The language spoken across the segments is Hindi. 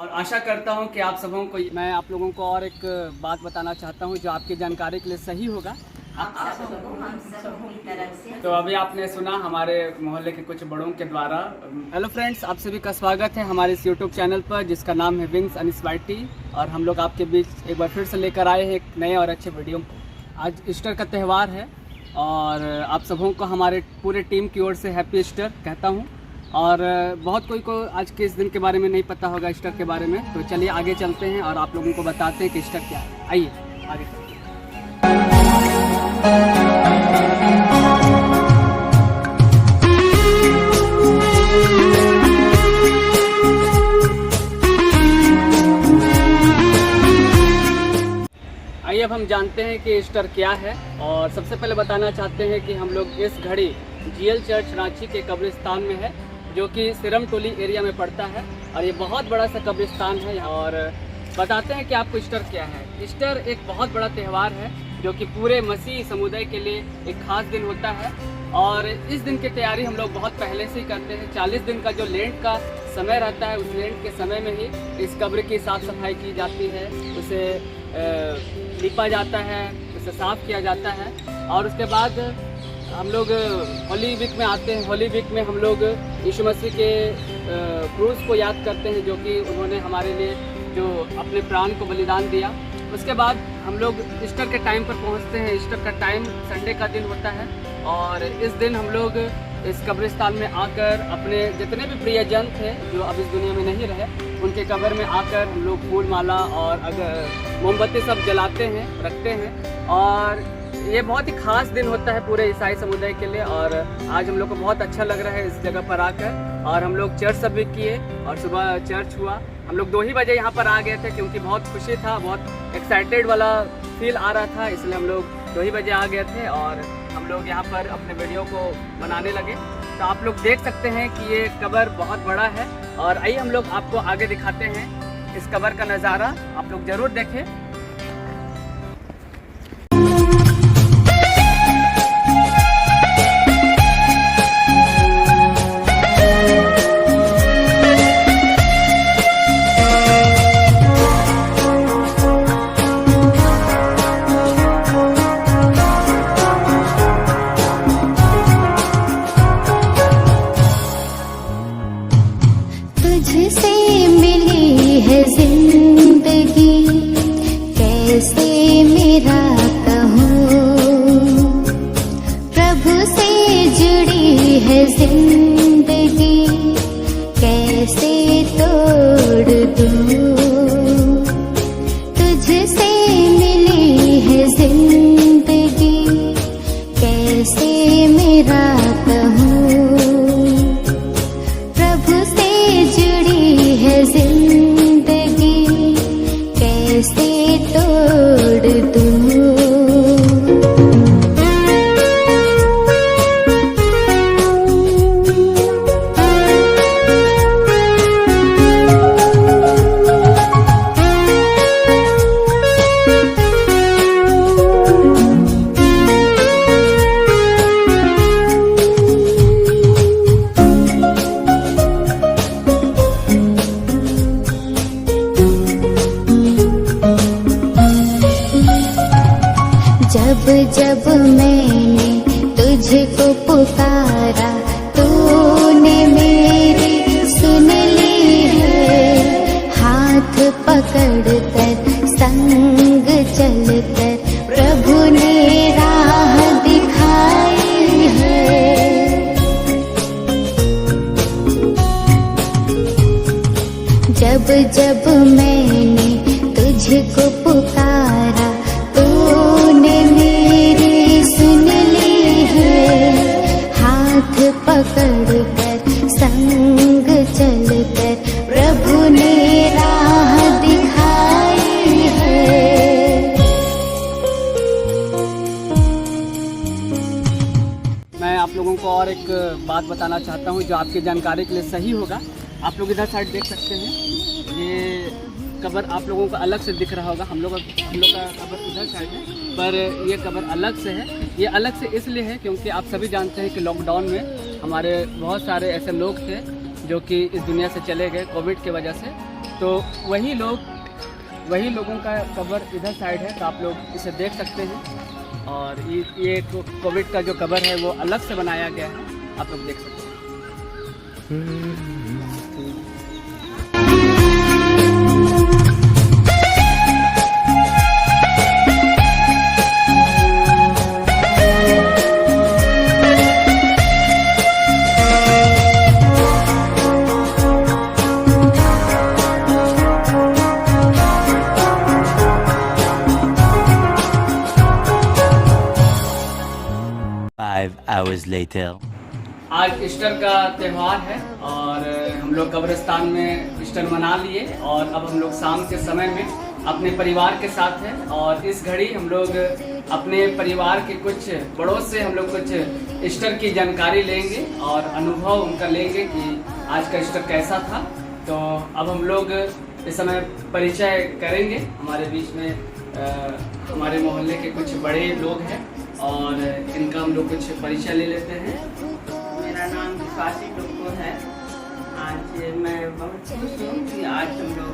और आशा करता हूं कि आप सबों को मैं आप लोगों को और एक बात बताना चाहता हूं जो आपकी जानकारी के लिए सही होगा। हम सबों की तरफ से। तो अभी आपने सुना हमारे मोहल्ले के कुछ बड़ों के द्वारा। हेलो फ्रेंड्स, आप सभी का स्वागत है हमारे इस यूट्यूब चैनल पर जिसका नाम है विंग्स अनस्वाइटी। और हम लोग आपके बीच एक बार फिर से लेकर आए हैं एक नए और अच्छे वीडियो। आज ईस्टर का त्यौहार है और आप सबों को हमारे पूरे टीम की ओर से हैप्पी ईस्टर कहता हूँ। और बहुत कोई को आज के इस दिन के बारे में नहीं पता होगा, ईस्टर के बारे में। तो चलिए आगे चलते हैं और आप लोगों को बताते हैं कि ईस्टर क्या है। आइए आगे चलते हैं। आइए अब हम जानते हैं कि ईस्टर क्या है। और सबसे पहले बताना चाहते हैं कि हम लोग इस घड़ी जीएल चर्च रांची के कब्रिस्तान में है जो कि सिरम टोली एरिया में पड़ता है। और ये बहुत बड़ा सा कब्रिस्तान है। और बताते हैं कि आपको ईस्टर क्या है। ईस्टर एक बहुत बड़ा त्यौहार है जो कि पूरे मसीही समुदाय के लिए एक खास दिन होता है। और इस दिन की तैयारी हम लोग बहुत पहले से ही करते हैं। 40 दिन का जो लेंट का समय रहता है उस लेंट के समय में ही इस कब्र की साफ़ सफाई की जाती है, उसे लिपा जाता है, उसे साफ़ किया जाता है। और उसके बाद हम लोग होली वीक में आते हैं। होली वीक में हम लोग यीशु मसीह के क्रूस को याद करते हैं जो कि उन्होंने हमारे लिए जो अपने प्राण को बलिदान दिया। उसके बाद हम लोग ईस्टर के टाइम पर पहुंचते हैं। ईस्टर का टाइम संडे का दिन होता है और इस दिन हम लोग इस कब्रिस्तान में आकर अपने जितने भी प्रियजन थे जो अब इस दुनिया में नहीं रहे उनके कब्र में आकर हम लोग फूल माला और अगर मोमबत्ती सब जलाते हैं, रखते हैं। और ये बहुत ही खास दिन होता है पूरे ईसाई समुदाय के लिए। और आज हम लोग को बहुत अच्छा लग रहा है इस जगह पर आकर। और हम लोग चर्च सब भी किए और सुबह चर्च हुआ। हम लोग 2 ही बजे यहाँ पर आ गए थे क्योंकि बहुत खुशी था, बहुत एक्साइटेड वाला फील आ रहा था, इसलिए हम लोग 2 ही बजे आ गए थे। और हम लोग यहाँ पर अपने वीडियो को बनाने लगे। तो आप लोग देख सकते हैं कि ये कब्र बहुत बड़ा है। और आइए हम लोग आपको आगे दिखाते हैं इस कब्र का नज़ारा, आप लोग ज़रूर देखें। तुझसे मिली है जिंदगी, कैसे मेरा कहूँ। प्रभु से जुड़ी है जिंदगी, कैसे तोड़ दूँ। तुझसे मिली है जिंदगी, कैसे मेरा कहूँ। प्रभु से जुड़ी है जिंदगी, कैसे तोड़ दूँ। जब जब मैंने तुझको पुकारा, तूने मेरी सुन ली है। हाथ पकड़कर संग चलकर प्रभु ने राह दिखाई है। जब जब मैंने तुझको पुकारा, तूने मेरी सुन ली है। हाथ पकड़कर संग चलकर प्रभु ने राह दिखाई है। मैं आप लोगों को और एक बात बताना चाहता हूँ जो आपकी जानकारी के लिए सही होगा। आप लोग इधर साइड देख सकते हैं, ये कब्र आप लोगों को अलग से दिख रहा होगा। हम लोग का कब्र इधर साइड है, पर ये कब्र अलग से है। ये अलग से इसलिए है क्योंकि आप सभी जानते हैं कि लॉकडाउन में हमारे बहुत सारे ऐसे लोग थे जो कि इस दुनिया से चले गए कोविड की वजह से। तो वही लोगों का कवर इधर साइड है, तो आप लोग इसे देख सकते हैं। और ये कोविड का जो कवर है वो अलग से बनाया गया है, आप लोग देख सकते हैं। hours later. आज ईस्टर का त्यौहार है और हम लोग कब्रिस्तान में ईस्टर मना लिए और अब हम लोग शाम के समय में अपने परिवार के साथ हैं। और इस घड़ी हम लोग अपने परिवार के कुछ बड़ों से हम लोग कुछ ईस्टर की जानकारी लेंगे और अनुभव उनका लेंगे कि आज का ईस्टर कैसा था। तो अब हम लोग इस समय परिचय करेंगे। हमारे बीच में हमारे मोहल्ले के कुछ बड़े लोग हैं और इनका हम लोग कुछ परिचय ले लेते हैं। मेरा नाम विश्वासी टुक्को है। आज मैं बहुत खुश हूँ कि आज हम लोग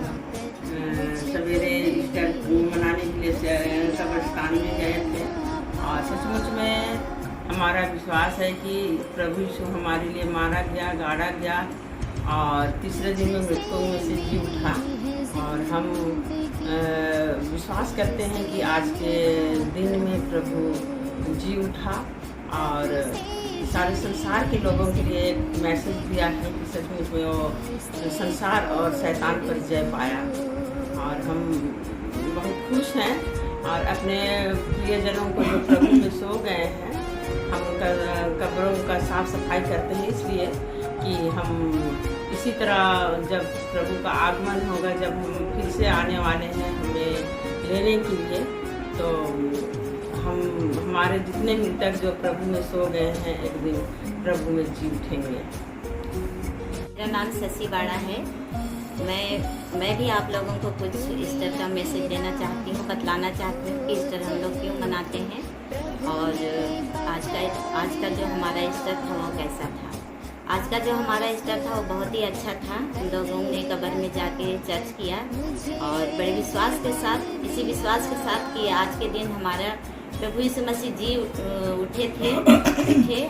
सवेरे ईस्टर मनाने के लिए कब्रिस्तान में गए थे और सचमुच में हमारा विश्वास है कि प्रभु यीशु हमारे लिए मारा गया, गाड़ा गया और तीसरे दिन में मृतकों में से जी उठा। और हम विश्वास करते हैं कि आज के दिन में प्रभु जी उठा और सारे संसार के लोगों के लिए एक मैसेज दिया है कि सचमुच में वो संसार और शैतान पर जय पाया। और हम बहुत खुश हैं और अपने प्रियजनों को जो प्रभु में सो गए हैं, हम उनका कब्रों का साफ सफाई करते हैं इसलिए कि हम इसी तरह जब प्रभु का आगमन होगा, जब हम फिर से आने वाले हैं हमें लेने के लिए, तो हम हमारे जितने मृतक जो प्रभु में सो गए हैं एक दिन प्रभु में जी उठेंगे। मेरा नाम शशि बाड़ा है। मैं भी आप लोगों को कुछ ईस्टर का मैसेज देना चाहती हूँ, बतलाना चाहती हूँ कि ईस्टर हम लोग क्यों मनाते हैं और आज का जो हमारा ईस्टर था वो कैसा था। आज का जो हमारा ईस्टर था वो बहुत ही अच्छा था। हम लोगों ने कब्र में जाके चर्च किया और बड़े विश्वास के साथ, इसी विश्वास के साथ कि आज के दिन हमारा प्रभु यीशु मसीह जी उठे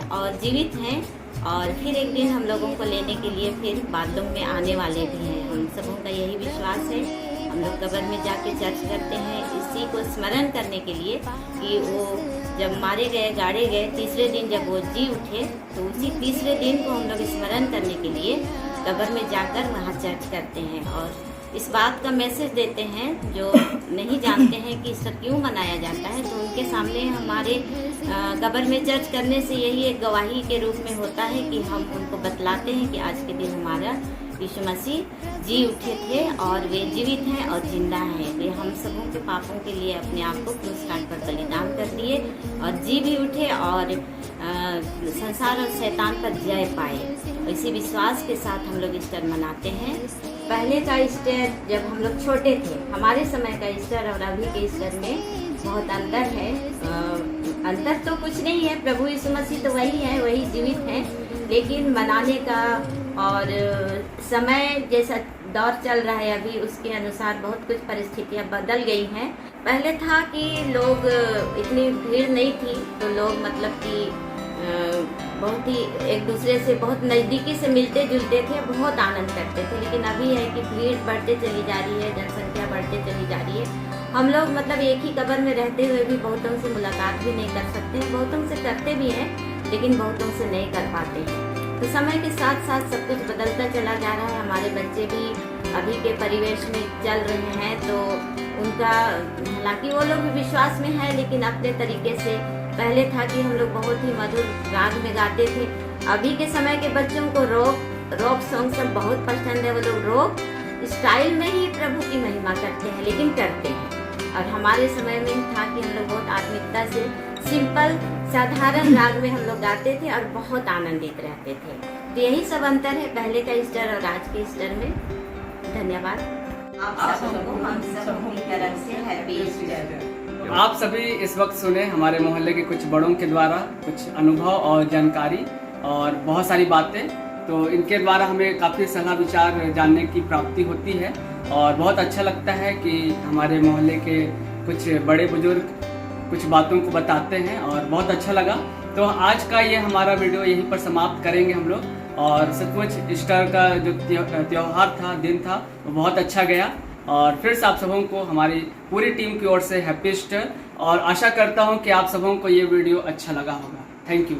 और जीवित हैं और फिर एक दिन हम लोगों को लेने के लिए फिर बादलों में आने वाले भी हैं। हम सबों का यही विश्वास है। हम लोग कब्र में जाके चर्च करते हैं इसी को स्मरण करने के लिए कि वो जब मारे गए, गाड़े गए, तीसरे दिन जब वो जी उठे, तो उसी तीसरे दिन को हम लोग स्मरण करने के लिए कब्र में जाकर वहाँ चर्च करते हैं और इस बात का मैसेज देते हैं। जो नहीं जानते हैं कि ईस्टर क्यों मनाया जाता है, तो उनके सामने हमारे कब्र में चर्च करने से यही एक गवाही के रूप में होता है कि हम उनको बतलाते हैं कि आज के दिन हमारा यीशु मसीह जी उठे थे और वे जीवित हैं और जिंदा हैं। वे हम सबों के पापों के लिए अपने आप को क्रूस काट पर बलिदान कर दिए और जी भी उठे और संसार और शैतान पर जय पाए। इसी विश्वास के साथ हम लोग ईस्टर मनाते हैं। पहले का ईस्टर जब हम लोग छोटे थे, हमारे समय का ईस्टर और अभी के ईस्टर में बहुत अंतर है। अंतर तो कुछ नहीं है, प्रभु यीशु मसीह तो वही है, वही जीवित हैं, लेकिन मनाने का और समय जैसा दौर चल रहा है अभी उसके अनुसार बहुत कुछ परिस्थितियां बदल गई हैं। पहले था कि लोग इतनी भीड़ नहीं थी तो लोग मतलब कि बहुत ही एक दूसरे से बहुत नज़दीकी से मिलते जुलते थे, बहुत आनंद करते थे। लेकिन अभी है कि भीड़ बढ़ते चली जा रही है, जनसंख्या बढ़ते चली जा रही है। हम लोग मतलब एक ही कब्र में रहते हुए भी बहुतों से मुलाकात भी नहीं कर सकते हैं, बहुतों से करते भी हैं लेकिन बहुतों से नहीं कर पाते हैं। तो समय के साथ साथ सब कुछ बदलता चला जा रहा है। हमारे बच्चे भी अभी के परिवेश में चल रहे हैं तो उनका, हालांकि वो लोग भी विश्वास में है लेकिन अपने तरीके से। पहले था कि हम लोग बहुत ही मधुर राग में गाते थे। अभी के समय के बच्चों को रॉक सॉन्ग सब बहुत पसंद है। वो लोग रॉक स्टाइल में ही प्रभु की महिमा करते हैं, लेकिन करते हैं। और हमारे समय में था कि हम लोग बहुत आत्मिकता से सिंपल साधारण राग में हम लोग गाते थे और बहुत आनंदित रहते थे। तो यही सब अंतर है पहले का ईस्टर और आज के ईस्टर में। धन्यवाद। आप सबको हम सबों की तरफ से हैप्पी ईस्टर। आप सभी इस वक्त सुने हमारे मोहल्ले के कुछ बड़ों के द्वारा कुछ अनुभव और जानकारी और बहुत सारी बातें। तो इनके द्वारा हमें काफ़ी सलाह विचार जानने की प्राप्ति होती है। और बहुत अच्छा लगता है कि हमारे मोहल्ले के कुछ बड़े बुजुर्ग कुछ बातों को बताते हैं और बहुत अच्छा लगा। तो आज का ये हमारा वीडियो यहीं पर समाप्त करेंगे हम लोग। और सचमुच ईस्टर का जो त्यौहार था, दिन था, वो बहुत अच्छा गया। और फिर से आप सबों को हमारी पूरी टीम की ओर से हैप्पी ईस्टर, और आशा करता हूँ कि आप सबों को ये वीडियो अच्छा लगा होगा। Thank you.